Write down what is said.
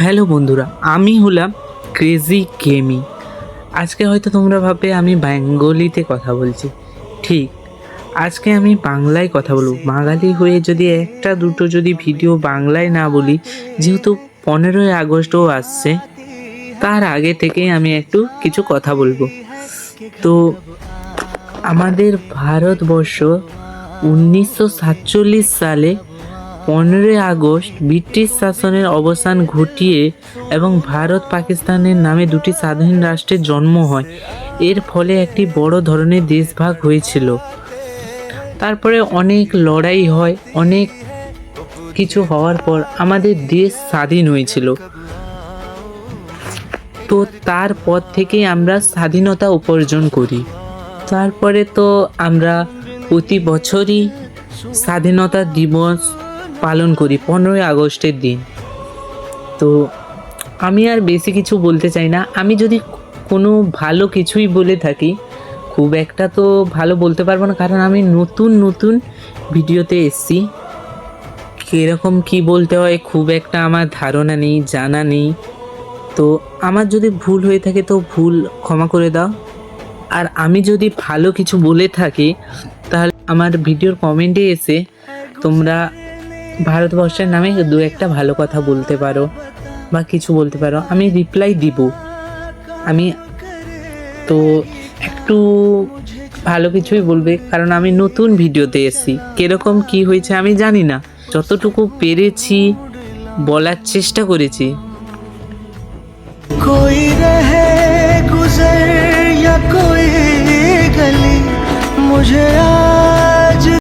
Hello বন্ধুরা, আমি হলাম ক্রেজি গেমিং। আজকে হয়তো তোমরা ভাববে আমি বেঙ্গলিতে কথা বলছি। ঠিক, আজকে আমি বাংলায় কথা বলবো। বাঙালি হয়ে যদি একটা দুটো যদি ভিডিও বাংলায় না বলি, যেহেতু 15ই আগস্টও আসছে, তার আগে থেকেই আমি একটু কিছু কথা বলবো। তো আমাদের ভারতবর্ষ 1947 সালে 15ই আগস্ট ব্রিটিশ শাসনের অবসান ঘটিয়ে এবং ভারত পাকিস্তানের নামে দুটি স্বাধীন রাষ্ট্রের জন্ম হয়। এর ফলে একটি বড় ধরনের দেশভাগ হয়েছিল। তারপরে অনেক লড়াই হয়, অনেক কিছু হওয়ার পর আমাদের দেশ স্বাধীন হয়েছিল। তো তারপর থেকেই আমরা স্বাধীনতা উপার্জন করি। তারপরে তো আমরা প্রতি বছরই স্বাধীনতা দিবস পালন করি 15ই আগস্টের দিন। তো আমি আর বেশি কিছু বলতে চাই না। আমি যদি কোনো ভালো কিছুই বলে থাকি, খুব একটা তো ভালো বলতে পারবো না, কারণ আমি নতুন নতুন ভিডিওতে এসেছি। কীরকম কী বলতে হয় খুব একটা আমার ধারণা নেই, জানা নেই। তো আমার যদি ভুল হয়ে থাকে তো ভুল ক্ষমা করে দাও। আর আমি যদি ভালো কিছু বলে থাকি তাহলে আমার ভিডিওর কমেন্টে এসে তোমরা ভারতবর্ষের নামে দু একটা ভালো কথা বলতে পারো বা কিছু বলতে পারো, আমি রিপ্লাই দিব। আমি তো একটু ভালো কিছুই বলবে, কারণ আমি নতুন ভিডিওতে এসেছি। কীরকম কী হয়েছে আমি জানি না, যতটুকু পেরেছি বলার চেষ্টা করেছি। कोई रहे गुजर या कोई गली मुझे